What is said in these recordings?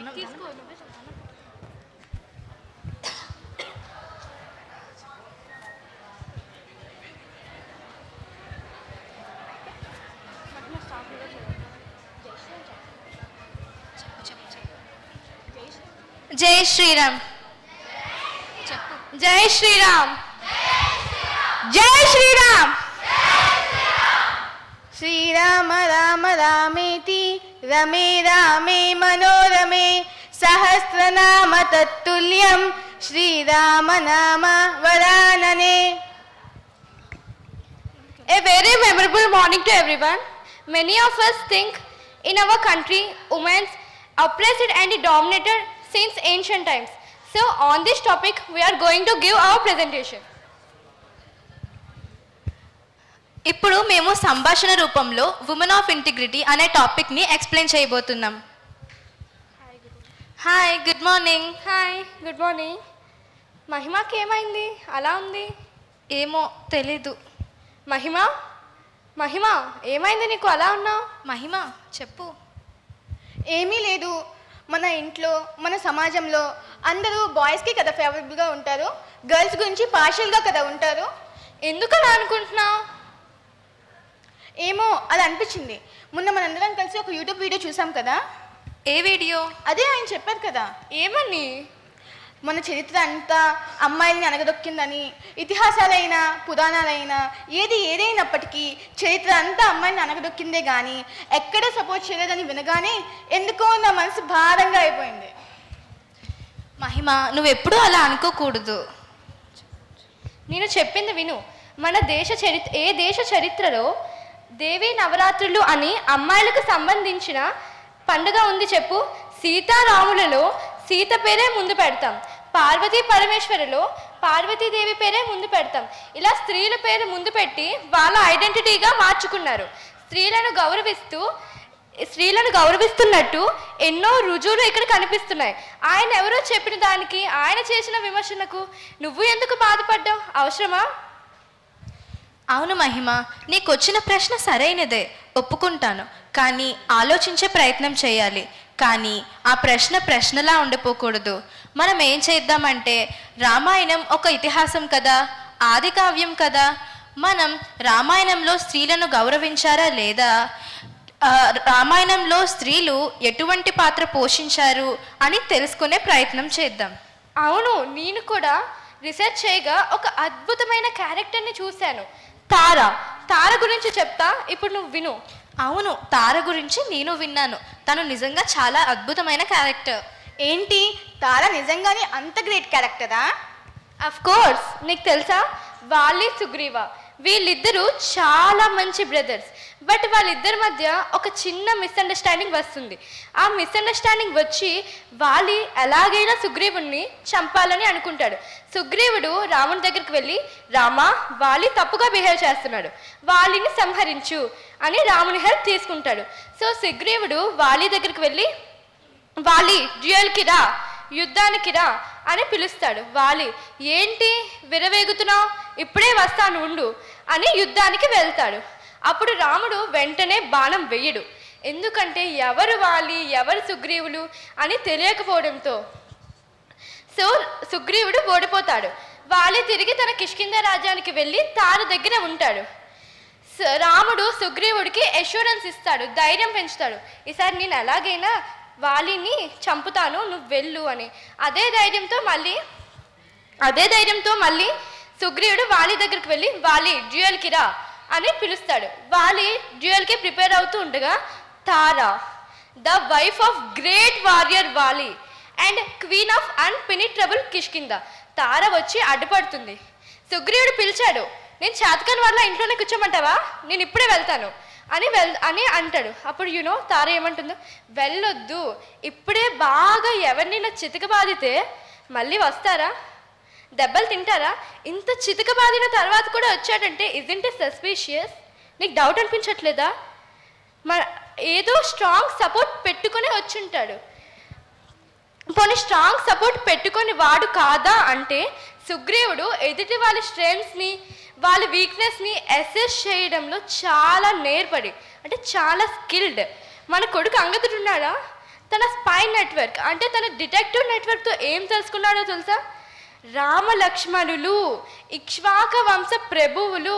జై శ్రీరామ్. జై శ్రీరామ్. జై శ్రీరామ్. శ్రీరామ రామ రామేతి రమే రామే మనోరమే సహస్రనామ తత్తుల్యం శ్రీరామ నామ వరాననే. A very memorable morning to everyone. Many of us think in our country women oppressed and dominated since ancient times. So on this topic we are going to give our presentation. ఇప్పుడు మేము సంభాషణ రూపంలో women of integrity అనే టాపిక్ని explain చేయబోతున్నాం. Hi, good morning. Hi, good morning. మహిమకి ఏమైంది అలా ఉంది? ఏమో తెలీదు. మహిమ, మహిమ ఏమైంది నీకు అలా ఉన్నావు? మహిమ చెప్పు. ఏమీ లేదు. మన ఇంట్లో మన సమాజంలో అందరూ బాయ్స్కి కదా ఫేవరబుల్గా ఉంటారు, గర్ల్స్ గురించి పార్షియల్గా కదా ఉంటారు. ఎందుకు అలా అనుకుంటున్నావు? ఏమో అది అనిపించింది. మొన్న మనందరం కలిసి ఒక యూట్యూబ్ వీడియో చూసాం కదా. ఏ వీడియో? అదే ఆయన చెప్పారు కదా. ఏమని? మన చరిత్ర అంతా అమ్మాయిల్ని అనగదొక్కిందని. ఇతిహాసాలైనా పురాణాలైనా ఏదైనప్పటికీ చరిత్ర అంతా అమ్మాయిని అనగదొక్కిందే కానీ ఎక్కడ సపోర్ట్ చేయలేదని వినగానే ఎందుకో నా మనసు భారంగా అయిపోయింది. మహిమ, నువ్వెప్పుడూ అలా అనుకోకూడదు. నేను చెప్పింది విను. మన దేశ చరిత్రలో దేవీ నవరాత్రులు అని అమ్మాయిలకు సంబంధించిన పండుగ ఉంది చెప్పు. సీతారాములలో సీత పేరే ముందు పెడతాం, పార్వతీ పరమేశ్వరులో పార్వతీదేవి పేరే ముందు పెడతాం. ఇలా స్త్రీల పేరు ముందు పెట్టి వాళ్ళ ఐడెంటిటీగా మార్చుకున్నారు. స్త్రీలను గౌరవిస్తున్నట్టు ఎన్నో రుజువులు ఇక్కడ కనిపిస్తున్నాయి. ఆయన ఎవరో చెప్పిన దానికి, ఆయన చేసిన విమర్శనకు నువ్వు ఎందుకు బాధపడ్డావు? అవసరమా? అవును మహిమ, నీకు వచ్చిన ప్రశ్న సరైనదే, ఒప్పుకుంటాను. కానీ ఆలోచించే ప్రయత్నం చేయాలి. కానీ ఆ ప్రశ్నలా ఉండిపోకూడదు. మనం ఏం చేద్దామంటే, రామాయణం ఒక ఇతిహాసం కదా, ఆది కావ్యం కదా. మనం రామాయణంలో స్త్రీలను గౌరవించారా లేదా, రామాయణంలో స్త్రీలు ఎటువంటి పాత్ర పోషించారు అని తెలుసుకునే ప్రయత్నం చేద్దాం. అవును, నేను కూడా రీసెర్చ్ చేయగా ఒక అద్భుతమైన క్యారెక్టర్ని చూశాను. తార గురించి చెప్తా, ఇప్పుడు నువ్వు విను. అవును, తార గురించి నేను విన్నాను. తను నిజంగా చాలా అద్భుతమైన క్యారెక్టర్. ఏంటి, తార నిజంగానే అంత గ్రేట్ క్యారెక్టరా? Of course. నీకు తెలుసా, వాలి సుగ్రీవ వీళ్ళిద్దరూ చాలా మంచి బ్రదర్స్. బట్ వాళ్ళిద్దరి మధ్య ఒక చిన్న మిస్అండర్స్టాండింగ్ వస్తుంది. ఆ మిస్అండర్స్టాండింగ్ వచ్చి వాలి ఎలాగైనా సుగ్రీవుణ్ణి చంపాలని అనుకుంటాడు. సుగ్రీవుడు రాముని దగ్గరికి వెళ్ళి, రామా, వాలి తప్పుగా బిహేవ్ చేస్తున్నాడు, వాలిని సంహరించు అని రాముని హెల్ప్ తీసుకుంటాడు. సో సుగ్రీవుడు వాలి దగ్గరికి వెళ్ళి, వాలి డ్యూయల్కి రా, యుద్ధానికి రా అని పిలుస్తాడు. వాలి, ఏంటి విరవేగుతున్నావు, ఇప్పుడే వస్తాను ఉండు అని యుద్ధానికి వెళ్తాడు. అప్పుడు రాముడు వెంటనే బాణం వెయ్యడు, ఎందుకంటే ఎవరు వాలి ఎవరు సుగ్రీవులు అని తెలియకపోవడంతో. సో సుగ్రీవుడు ఓడిపోతాడు. వాలి తిరిగి తన కిష్కింధ రాజ్యానికి వెళ్ళి తార దగ్గర ఉంటాడు. రాముడు సుగ్రీవుడికి అష్యూరెన్స్ ఇస్తాడు, ధైర్యం పెంచుతాడు. ఈసారి నేను ఎలాగైనా వాలిని చంపుతాను, నువ్వు వెళ్ళు అని. అదే ధైర్యంతో మళ్ళీ సుగ్రీవుడు వాలి దగ్గరికి వెళ్ళి, వాలి డ్యూయల్కి రా అని పిలుస్తాడు. వాలి డ్యూయల్కి ప్రిపేర్ అవుతూ ఉండగా Tara, the wife of great warrior Vali and queen of impenetrable Kishkindha, Tara వచ్చి అడ్డుపడుతుంది. సుగ్రీవుడు పిలిచాడు, నేను చేతకాని వల్ల ఇంట్లోనే కూర్చోమంటావా, నేను ఇప్పుడే వెళ్తాను అని అంటాడు. అప్పుడు తార ఏమంటుందో, వెళ్ళొద్దు, ఇప్పుడే బాగా ఎవరినైనా చితక బాధితే మళ్ళీ వస్తారా, దెబ్బలు తింటారా, ఇంత చితక బాధిన తర్వాత కూడా వచ్చాడంటే ఇజంట్ ఇట్ సస్పీషియస్? నీకు డౌట్ అనిపించట్లేదా? ఏదో స్ట్రాంగ్ సపోర్ట్ పెట్టుకుని వచ్చుంటాడు. పోనీ స్ట్రాంగ్ సపోర్ట్ పెట్టుకొని వాడు కాదా అంటే, సుగ్రీవుడు ఎదుటి వాళ్ళ స్ట్రెంగ్స్ని వాళ్ళ వీక్నెస్ని అసెస్ చేయడంలో చాలా నేర్పడి, అంటే చాలా స్కిల్డ్. మన కొడుకు అంగదుడు ఉన్నాడా, తన స్పై నెట్వర్క్ అంటే తన డిటెక్టివ్ నెట్వర్క్తో ఏం తెలుసుకున్నాడో తెలుసా? రామ లక్ష్మణులు, ఇక్ష్వాక వంశ ప్రభువులు,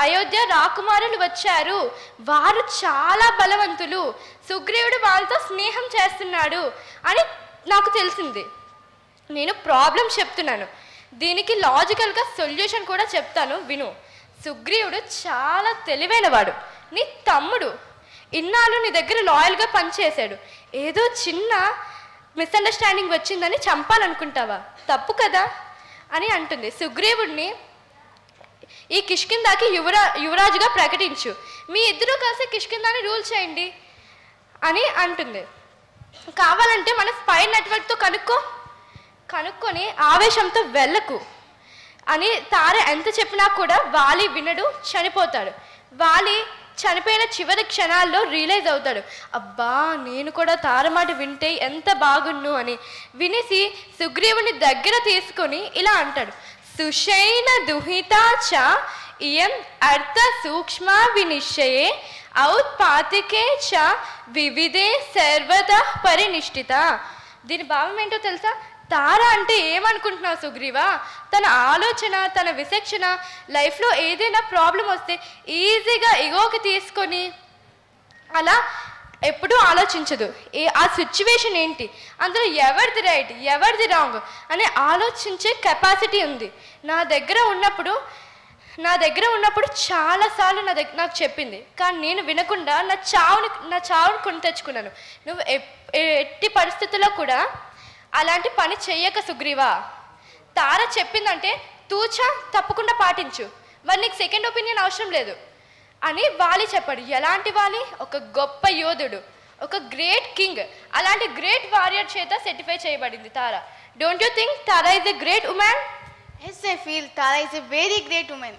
అయోధ్య రాకుమారులు వచ్చారు, వారు చాలా బలవంతులు, సుగ్రీవుడు వాళ్ళతో స్నేహం చేస్తున్నాడు అని నాకు తెలిసింది. నేను ప్రాబ్లం చెప్తున్నాను, దీనికి లాజికల్గా సొల్యూషన్ కూడా చెప్తాను విను. సుగ్రీవుడు చాలా తెలివైనవాడు, నీ తమ్ముడు ఇన్నాళ్ళు నీ దగ్గర లాయల్గా పనిచేశాడు, ఏదో చిన్న మిస్అండర్స్టాండింగ్ వచ్చిందని చంపాలనుకుంటావా? తప్పు కదా అని అంటుంది. సుగ్రీవుడిని ఈ కిష్కిందాకి యువరాజుగా ప్రకటించు, మీ ఇద్దరూ కలిసి కిష్కిందాని రూల్ చేయండి అని అంటుంది. కావాలంటే మన స్పై నెట్వర్క్తో కనుక్కొని ఆవేశంతో వెళ్ళకు అని తార ఎంత చెప్పినా కూడా వాలి వినడు, చనిపోతాడు. వాలి చనిపోయిన చివరి క్షణాల్లో రియలైజ్ అవుతాడు, అబ్బా నేను కూడా తార మాట వింటే ఎంత బాగున్ను అని. వినేసి సుగ్రీవుని దగ్గర తీసుకొని ఇలా అంటాడు, సుషైన దుహితా చ ఇయం అర్థ సూక్ష్మ వినిశ్చయే ఔత్పాతికే చ వివిధే సర్వదా పరినిష్ఠిత. దీని భావం ఏంటో తెలుసా? తార అంటే ఏమనుకుంటున్నావు సుగ్రీవా? తన ఆలోచన, తన విచక్షణ, లైఫ్లో ఏదైనా ప్రాబ్లం వస్తే ఈజీగా ఇగోకి తీసుకొని అలా ఎప్పుడూ ఆలోచించదు. ఆ సిచ్యువేషన్ ఏంటి, అందులో ఎవరిది రైట్ ఎవరిది రాంగ్ అని ఆలోచించే కెపాసిటీ ఉంది. నా దగ్గర ఉన్నప్పుడు చాలాసార్లు నాకు చెప్పింది, కానీ నేను వినకుండా నా చావుని కొని తెచ్చుకున్నాను. నువ్వు ఎట్టి పరిస్థితుల్లో కూడా అలాంటి పని చెయ్యక సుగ్రీవా. తార చెప్పిందంటే తూచా తప్పకుండా పాటించు, మరి నీకు సెకండ్ ఒపీనియన్ అవసరం లేదు అని వాలి చెప్పాడు. ఎలాంటి వాలి? ఒక గొప్ప యోధుడు, ఒక గ్రేట్ కింగ్, అలాంటి గ్రేట్ వారియర్ చేత సర్టిఫై చేయబడింది Tara. Don't you think Tara is a great woman? Yes, I feel Tara is a very great woman.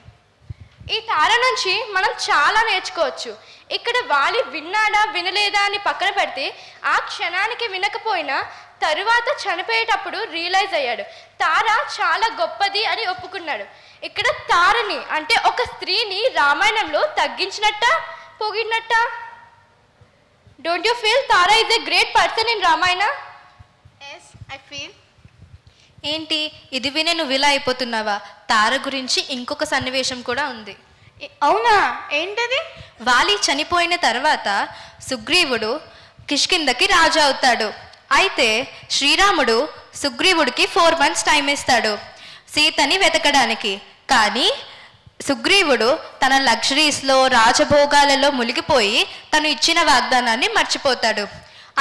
ఈ తార నుంచి మనం చాలా నేర్చుకోవచ్చు. ఇక్కడ వాలి విన్నాడా వినలేదా అని పక్కన పెడితే, ఆ క్షణానికి వినకపోయినా తరువాత చనిపోయేటప్పుడు రియలైజ్ అయ్యాడు, తార చాలా గొప్పది అని ఒప్పుకున్నాడు. ఇక్కడ తారని అంటే ఒక స్త్రీని రామాయణంలో తగ్గించినట్ట పొగిడినట్ట? Don't you feel Tara is a great person in Ramayana? Yes, I feel. ఏంటి ఇది వినే నువ్వు ఇలా అయిపోతున్నావా? తార గురించి ఇంకొక సన్నివేశం కూడా ఉంది. అవునా? ఏంటది? వాలి చనిపోయిన తర్వాత సుగ్రీవుడు కిష్కిందకి రాజు అవుతాడు. అయితే శ్రీరాముడు సుగ్రీవుడికి 4 months టైం ఇస్తాడు సీతని వెతకడానికి. కానీ సుగ్రీవుడు తన లగ్జరీస్లో రాజభోగాలలో మునిగిపోయి తను ఇచ్చిన వాగ్దానాన్ని మర్చిపోతాడు.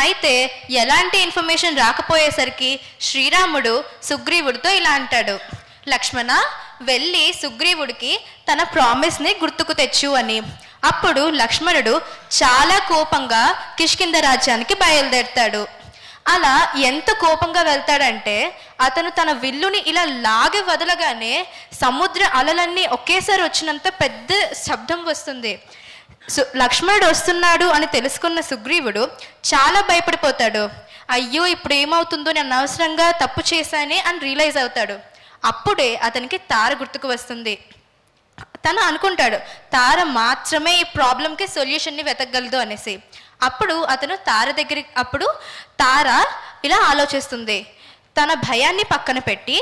అయితే ఎలాంటి ఇన్ఫర్మేషన్ రాకపోయేసరికి శ్రీరాముడు సుగ్రీవుడితో ఇలా అంటాడు, లక్ష్మణ వెళ్ళి సుగ్రీవుడికి తన ప్రామిస్ని గుర్తుకు తెచ్చు అని. అప్పుడు లక్ష్మణుడు చాలా కోపంగా కిష్కింద రాజ్యానికి బయలుదేరుతాడు. అలా ఎంత కోపంగా వెళ్తాడంటే అతను తన విల్లుని ఇలా లాగి వదలగానే సముద్ర అలలన్నీ ఒకేసారి వచ్చినంత పెద్ద శబ్దం వస్తుంది. లక్ష్మణుడు వస్తున్నాడు అని తెలుసుకున్న సుగ్రీవుడు చాలా భయపడిపోతాడు. అయ్యో ఇప్పుడు ఏమవుతుందో, నేను అనవసరంగా తప్పు చేశానే అని రియలైజ్ అవుతాడు. అప్పుడే అతనికి తార గుర్తుకు వస్తుంది. తను అనుకుంటాడు తార మాత్రమే ఈ ప్రాబ్లంకి సొల్యూషన్ని వెతకగలదు అనేసి. అప్పుడు తార ఇలా ఆలోచిస్తుంది. తన భయాన్ని పక్కన పెట్టి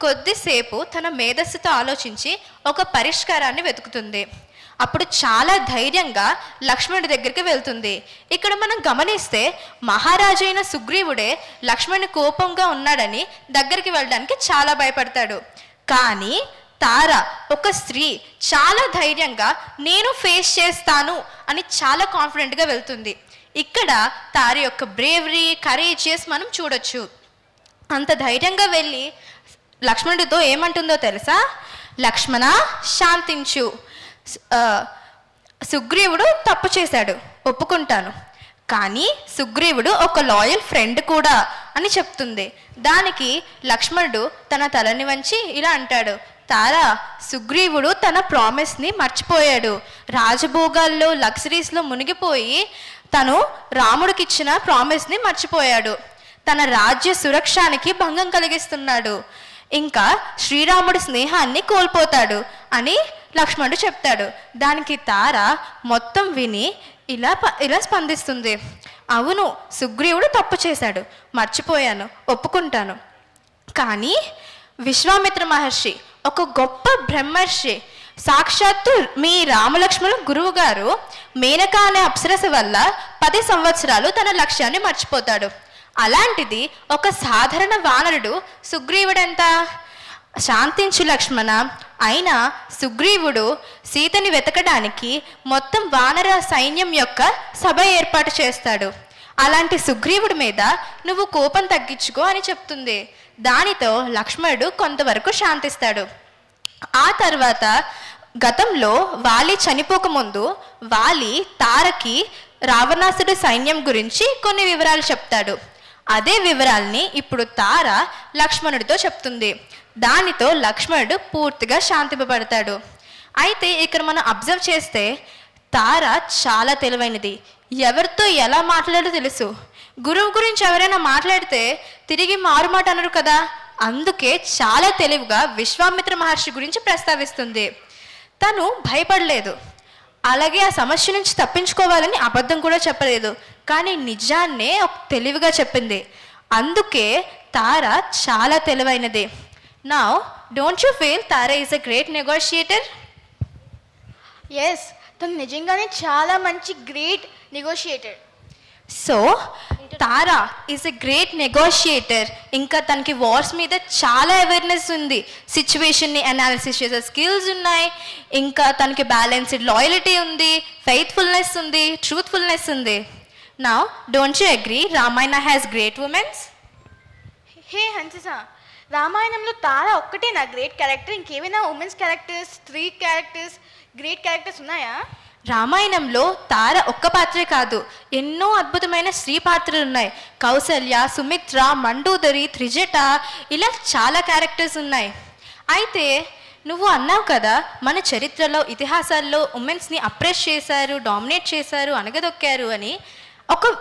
కొద్దిసేపు తన మేధస్సుతో ఆలోచించి ఒక పరిష్కారాన్ని వెతుకుతుంది. అప్పుడు చాలా ధైర్యంగా లక్ష్మణుడి దగ్గరికి వెళ్తుంది. ఇక్కడ మనం గమనిస్తే మహారాజు అయిన సుగ్రీవుడే లక్ష్మణుని కోపంగా ఉన్నాడని దగ్గరికి వెళ్ళడానికి చాలా భయపడతాడు. కానీ తార ఒక స్త్రీ చాలా ధైర్యంగా నేను ఫేస్ చేస్తాను అని చాలా కాన్ఫిడెంట్గా వెళ్తుంది. ఇక్కడ తార యొక్క బ్రేవరీ, కరేజియస్ మనం చూడొచ్చు. అంత ధైర్యంగా వెళ్ళి లక్ష్మణుడితో ఏమంటుందో తెలుసా? లక్ష్మణ శాంతించు, సుగ్రీవుడు తప్పు చేశాడు ఒప్పుకుంటాను, కానీ సుగ్రీవుడు ఒక లాయల్ ఫ్రెండ్ కూడా అని చెప్తుంది. దానికి లక్ష్మణుడు తన తలని వంచి ఇలా అంటాడు, తారా సుగ్రీవుడు తన ప్రామిస్ని మర్చిపోయాడు. రాజభోగాల్లో లగ్జరీస్లో మునిగిపోయి తను రాముడికి ఇచ్చిన ప్రామిస్ని మర్చిపోయాడు. తన రాజ్య సురక్షానికి భంగం కలిగిస్తున్నాడు. ఇంకా శ్రీరాముడి స్నేహాన్ని కోల్పోతాడు అని లక్ష్మణుడు చెప్తాడు. దానికి తార మొత్తం విని ఇలా స్పందిస్తుంది. అవును, సుగ్రీవుడు తప్పు చేశాడు, మర్చిపోయాను, ఒప్పుకుంటాను. కానీ విశ్వామిత్ర మహర్షి ఒక గొప్ప బ్రహ్మర్షి, సాక్షాత్తు మీ రామలక్ష్మణుల గురువు గారు మేనక అనే అప్సరస వల్ల 10 సంవత్సరాలు తన లక్ష్యాన్ని మర్చిపోతాడు. అలాంటిది ఒక సాధారణ వానరుడు సుగ్రీవుడంతా శాంతించు లక్ష్మణ. అయినా సుగ్రీవుడు సీతని వెతకడానికి మొత్తం వానర సైన్యం యొక్క సభ ఏర్పాటు చేస్తాడు. అలాంటి సుగ్రీవుడి మీద నువ్వు కోపం తగ్గించుకో అని చెప్తుంది. దానితో లక్ష్మణుడు కొంతవరకు శాంతిస్తాడు. ఆ తర్వాత గతంలో వాలి చనిపోకముందు వాలి తారకి రావణాసుడి సైన్యం గురించి కొన్ని వివరాలు చెప్తాడు. అదే వివరాల్ని ఇప్పుడు తార లక్ష్మణుడితో చెప్తుంది. దానితో లక్ష్మణుడు పూర్తిగా శాంతింపబడతాడు. అయితే ఇక్కడ మనం అబ్జర్వ్ చేస్తే తార చాలా తెలివైనది. ఎవరితో ఎలా మాట్లాడో తెలుసు. గురువు గురించి ఎవరైనా మాట్లాడితే తిరిగి మారుమాట అనరు కదా. అందుకే చాలా తెలివిగా విశ్వామిత్ర మహర్షి గురించి ప్రస్తావిస్తుంది. తను భయపడలేదు, అలాగే ఆ సమస్య నుంచి తప్పించుకోవాలని అబద్ధం కూడా చెప్పలేదు, కానీ నిజాన్నే తెలివిగా చెప్పింది. అందుకే తార చాలా తెలివైనది. Now don't you feel Tara is a great negotiator? Yes, తను నిజంగానే చాలా మంచి great negotiator. So Tara is a great negotiator. ఇంకా తనకి వార్స్ మీద చాలా అవేర్నెస్ ఉంది, సిచ్యువేషన్ని అనాలిసిస్ చేసే స్కిల్స్ ఉన్నాయి, ఇంకా తనకి బ్యాలెన్స్డ్ లాయల్టీ ఉంది, ఫెయిత్ఫుల్నెస్ ఉంది, ట్రూత్ఫుల్నెస్ ఉంది. Now don't you agree Ramayana has great womens? Hey హన్సిస, రామాయణంలో తార ఒక్కటే నా గ్రేట్ క్యారెక్టర్? ఇంకేమైనా ఉమెన్స్ క్యారెక్టర్స్, స్త్రీ క్యారెక్టర్స్, గ్రేట్ క్యారెక్టర్స్ ఉన్నాయా? రామాయణంలో తార ఒక్క పాత్రే కాదు, ఎన్నో అద్భుతమైన స్త్రీ పాత్రలు ఉన్నాయి. కౌసల్య, సుమిత్ర, మండోదరి, త్రిజట, ఇలా చాలా క్యారెక్టర్స్ ఉన్నాయి. అయితే నువ్వు అన్నావు కదా మన చరిత్రలో ఇతిహాసాల్లో ఉమెన్స్ని అప్రెస్ చేశారు, డామినేట్ చేశారు, అణగదొక్కారు అని.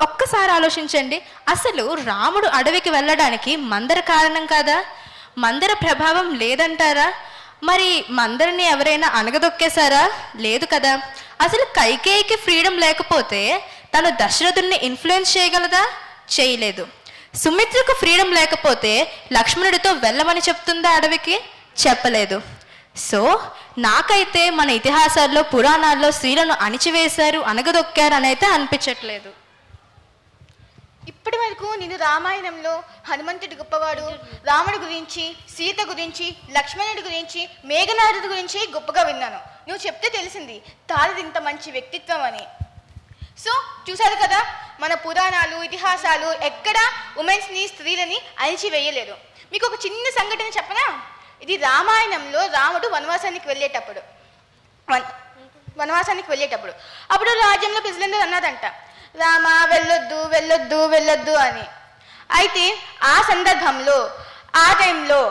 ఒక్కసారి ఆలోచించండి. అసలు రాముడు అడవికి వెళ్ళడానికి మందర కారణం కాదా? మందర ప్రభావం లేదంటారా? మరి మందరిని ఎవరైనా అణగదొక్కేశారా? లేదు కదా. అసలు కైకేయికి ఫ్రీడమ్ లేకపోతే తను దశరథుడిని ఇన్ఫ్లుయెన్స్ చేయగలదా? చేయలేదు. సుమిత్రకు ఫ్రీడమ్ లేకపోతే లక్ష్మణుడితో వెళ్ళమని చెప్తుందా అడవికి? చెప్పలేదు. సో నాకైతే మన ఇతిహాసాల్లో, పురాణాల్లో స్త్రీలను అణిచివేశారు, అణగదొక్కారు అని అయితే అనిపించట్లేదు. ఇప్పటి వరకు నేను రామాయణంలో హనుమంతుడి గొప్పవాడు, రాముడి గురించి, సీత గురించి, లక్ష్మణుడి గురించి, మేఘనాథుడి గురించి గొప్పగా విన్నాను. నువ్వు చెప్తే తెలిసింది తారది ఇంత మంచి వ్యక్తిత్వం అని. సో చూసారు కదా, మన పురాణాలు, ఇతిహాసాలు ఎక్కడ ఉమెన్స్ని, స్త్రీలని అణిచివేయలేదు. మీకు ఒక చిన్న సంఘటన చెప్పనా? ఇది రామాయణంలో రాముడు వనవాసానికి వెళ్ళేటప్పుడు అప్పుడు రాజ్యంలో ప్రజలందరూ అన్నారంట, రామ వెళ్ళొద్దు వెళ్ళొద్దు వెళ్ళొద్దు అని. అయితే ఆ సందర్భంలో, ఆ టైంలో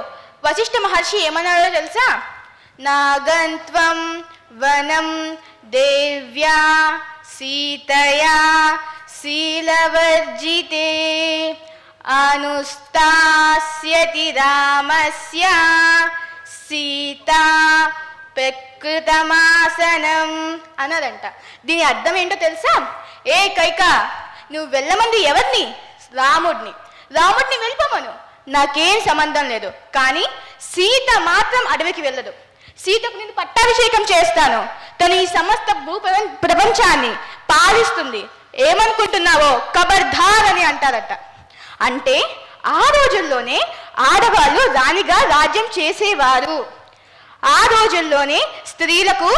వశిష్ఠ మహర్షి ఏమన్నాడో తెలుసా? నాగంత్వం వనం దేవ్యా సీతయా శీలవర్జితే అనుస్తాస్యతి రామస్య సీతా ప్రకృతమాసనం అన్నారంట. దీని అర్థం ఏంటో తెలుసా? ఏ కైక, నువ్వు వెళ్ళమంది ఎవరిని? రాముడిని వెళ్ళిపోమను, నాకేం సంబంధం లేదు. కానీ సీత మాత్రం అడవికి వెళ్ళదు. సీతకు నేను పట్టాభిషేకం చేస్తాను, తను ఈ సమస్త ప్రపంచాన్ని పాలిస్తుంది. ఏమనుకుంటున్నావో ఖబర్దార్ అని అంటారట. అంటే ఆ రోజుల్లోనే ఆడవాళ్ళు రాణిగా రాజ్యం చేసేవారు. ఆ రోజుల్లోనే స్త్రీలకు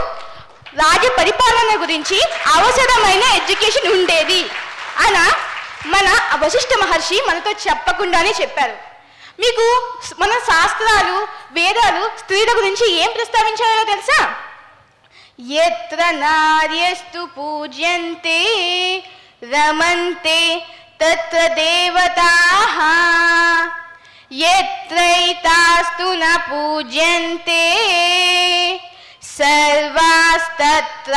రాజ్య పరిపాలన గురించి అవసరమైన ఎడ్యుకేషన్ ఉండేది అన మన వశిష్ఠ మహర్షి మనతో చెప్పకుండానే చెప్పారు. మీకు మన శాస్త్రాలు, వేదాలు స్త్రీల గురించి ఏం ప్రస్తావించారో తెలుసా? యత్ర నార్యస్తు పూజ్యంతే రమంతే తత్ర దేవతాః యత్రైతాస్తు న పూజ్యంతే సర్వాస్తత్ర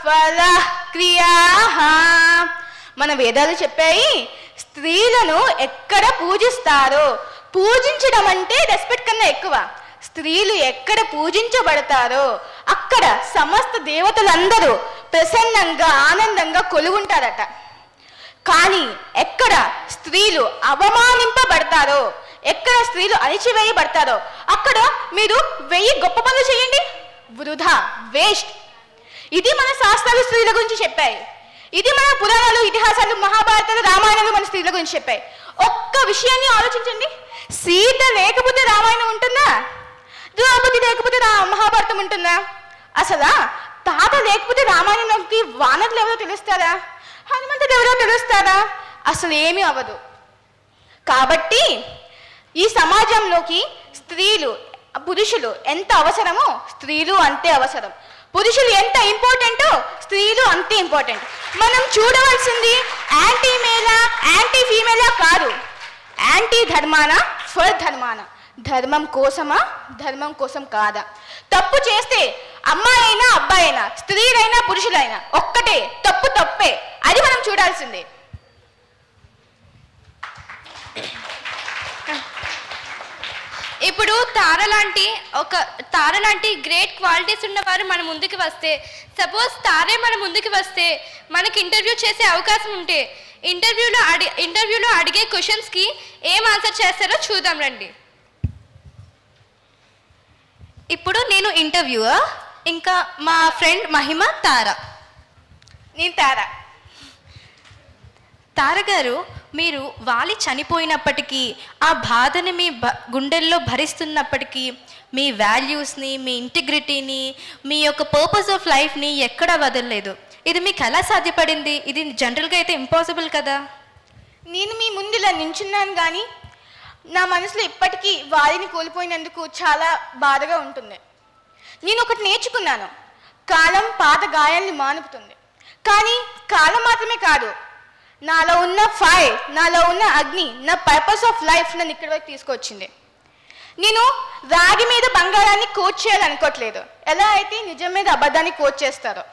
ఫలః క్రియాః. మన వేదాలు చెప్పాయి, స్త్రీలను ఎక్కడ పూజిస్తారో, పూజించడం అంటే రెస్పెక్ట్ కన్నా ఎక్కువ, స్త్రీలు ఎక్కడ పూజించబడతారో అక్కడ సమస్త దేవతలందరూ ప్రసన్నంగా, ఆనందంగా కొలుగుంటారట. కానీ ఎక్కడ స్త్రీలు అవమానింపబడతారో, ఎక్కడ స్త్రీలు అణిచివేయబడతారో అక్కడ మీరు 1000 గొప్ప పనులు చేయండి, వృధా, వేస్ట్. ఇది మన శాస్త్రాలు స్త్రీల గురించి చెప్పాయి. ఇది మన పురాణాలు, ఇతిహాసాలు, మహాభారతాలు, రామాయణాలు మన స్త్రీల గురించి చెప్పాయి. ఒక్క విషయాన్ని ఆలోచించండి. సీత లేకపోతే రామాయణం ఉంటుందా? ద్రౌపది లేకపోతే మహాభారతం ఉంటుందా? అసలు తాత లేకపోతే రామాయణంలోకి వానరులు ఎవరో తెలుస్తారా? హనుమంతుడు ఎవరో తెలుస్తారా? అసలు ఏమీ అవ్వదు. కాబట్టి ఈ సమాజంలోకి స్త్రీలు, పురుషులు ఎంత అవసరమో స్త్రీలు అంతే అవసరం. పురుషులు ఎంత ఇంపార్టెంటో స్త్రీలు అంతే ఇంపార్టెంట్. మనం చూడవలసింది యాంటీ మేలా, యాంటీ ఫీమేలా కాదు, యాంటీ ధర్మానా, ఫర్ ధర్మానా. ధర్మం కోసమా, ధర్మం కోసం కాదా? తప్పు చేస్తే అమ్మాయి అయినా అబ్బాయి అయినా, స్త్రీలైనా పురుషులైనా ఒక్కటే, తప్పు తప్పే. అది మనం చూడాల్సిందే. ఇప్పుడు తార లాంటి గ్రేట్ క్వాలిటీస్ ఉన్నవారు మన ముందుకు వస్తే, సపోజ్ తారే మన ముందుకు వస్తే మనకి ఇంటర్వ్యూ చేసే అవకాశం ఉంటే ఇంటర్వ్యూలో అడిగే క్వశ్చన్స్కి ఏం ఆన్సర్ చేస్తారో చూద్దాం రండి. ఇప్పుడు నేను ఇంటర్వ్యూయర్, ఇంకా మా ఫ్రెండ్ మహిమ, తార. నేను తార. తార గారు, మీరు వాలి చనిపోయినప్పటికీ ఆ బాధని మీ గుండెల్లో భరిస్తున్నప్పటికీ మీ వాల్యూస్ని, మీ ఇంటిగ్రిటీని, మీ యొక్క పర్పస్ ఆఫ్ లైఫ్ని ఎక్కడా వదలలేదు. ఇది మీకు ఎలా సాధ్యపడింది? ఇది జనరల్గా అయితే ఇంపాసిబుల్ కదా. నేను మీ ముందు ఇలా నించున్నాను, కానీ నా మనసులో ఇప్పటికీ వారిని కోల్పోయినందుకు చాలా బాధగా ఉంటుంది. నేను ఒకటి నేర్చుకున్నాను, కాలం పాత గాయాల్ని మానుపుతుంది. కానీ కాలం మాత్రమే కాదు, నాలో ఉన్న ఫైర్, నాలో ఉన్న అగ్ని, నా పర్పస్ ఆఫ్ లైఫ్ నన్ను ఇక్కడి వరకు తీసుకొచ్చింది. నేను రాగి మీద బంగారాన్ని కోచ్ చేయాలనుకోవట్లేదు, ఎలా అయితే నిజం మీద అబద్ధాన్ని కోచ్ చేస్తారో.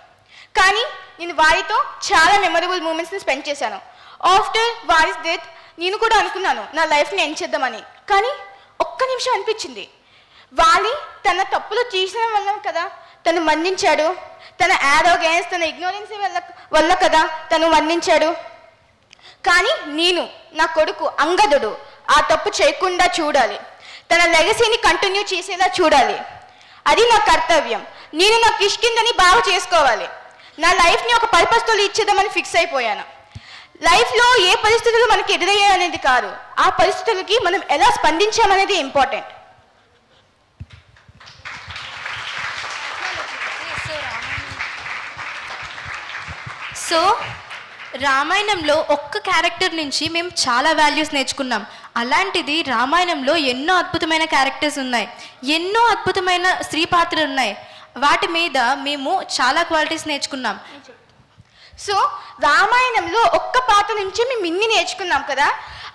కానీ నేను వారితో చాలా మెమరబుల్ మూమెంట్స్ని స్పెండ్ చేశాను. ఆఫ్టర్ వారిస్ డెత్ నేను కూడా అనుకున్నాను నా లైఫ్ని ఎండ్ చేద్దామని. కానీ ఒక్క నిమిషం అనిపించింది, వాలి తన తప్పులు చేసిన వల్ల కదా తను మరణించాడు, తన యారోగెన్స్, తన ఇగ్నోరెన్స్ వల్ల కదా తను మరణించాడు. కానీ నేను, నా కొడుకు అంగదుడు ఆ తప్పు చేయకుండా చూడాలి, తన లెగసీని కంటిన్యూ చేసేలా చూడాలి. అది నా కర్తవ్యం. నేను నా కిష్కిందని బాగు చేసుకోవాలి. నా లైఫ్ని ఒక పర్పస్తో లీడ్ చేద్దామని ఫిక్స్ అయిపోయాను. లైఫ్లో ఏ పరిస్థితులు మనకి ఎదురయ్యాయి అనేది కాదు, ఆ పరిస్థితులకి మనం ఎలా స్పందించామనేది ఇంపార్టెంట్. సో రామాయణంలో ఒక్క క్యారెక్టర్ నుంచి మేము చాలా వాల్యూస్ నేర్చుకున్నాం. అలాంటిది రామాయణంలో ఎన్నో అద్భుతమైన క్యారెక్టర్స్ ఉన్నాయి, ఎన్నో అద్భుతమైన స్త్రీ పాత్రలు ఉన్నాయి. వాటి మీద మేము చాలా క్వాలిటీస్ నేర్చుకున్నాం. సో రామాయణంలో ఒక్క పాత్ర నుంచి మేము ఇన్ని నేర్చుకున్నాం కదా,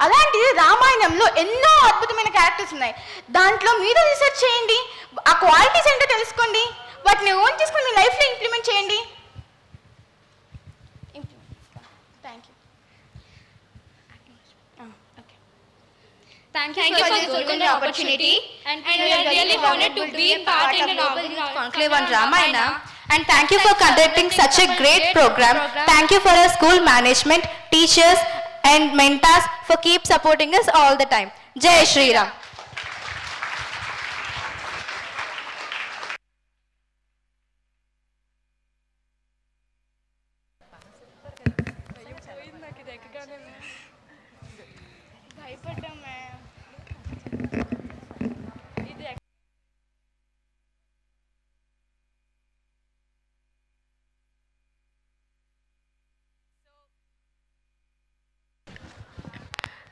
అలాంటిది రామాయణంలో ఎన్నో అద్భుతమైన క్యారెక్టర్స్ ఉన్నాయి. దాంట్లో మీరు రీసెర్చ్ చేయండి, ఆ క్వాలిటీస్ ఏంటో తెలుసుకోండి, వాటిని ఓన్ చేసుకొని మీ లైఫ్లో ఇంప్లిమెంట్ చేయండి. Thank you for this golden opportunity, and we are really honored to be part in the noble conclave on Ramayana. And thank you for conducting such a great program. Thank you for our school management, teachers and mentors for keep supporting us all the time. Jai Shri Ram.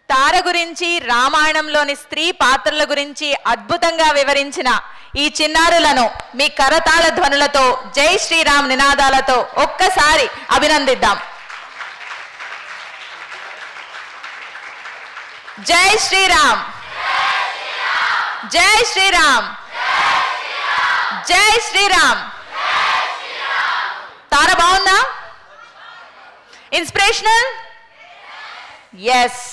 తార గురించి, రామాయణంలోని స్త్రీ పాత్రల గురించి అద్భుతంగా వివరించిన ఈ చిన్నారులను మీ కరతాళ ధ్వనులతో, జై శ్రీరామ్ నినాదాలతో ఒక్కసారి అభినందిద్దాం. జై శ్రీరామ్, జై శ్రీరామ్, జై శ్రీరామ్. తార బాగుందా? ఇన్స్పిరేషనల్? ఎస్.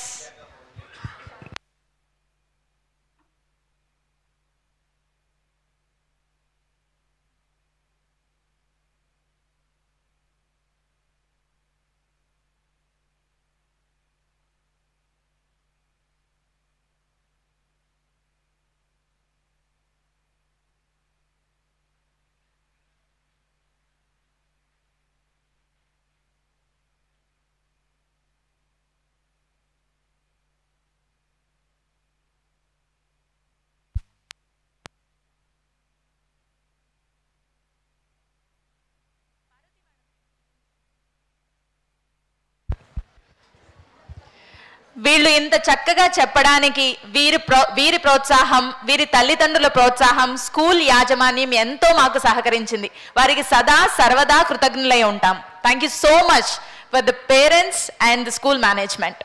వీళ్ళు ఇంత చక్కగా చెప్పడానికి వీరి ప్రోత్సాహం, వీరి తల్లిదండ్రుల ప్రోత్సాహం, స్కూల్ యాజమాన్యం ఎంతో మాకు సహకరించింది. వారికి సదా సర్వదా కృతజ్ఞులై ఉంటాం. Thank you so much for the parents and the school management.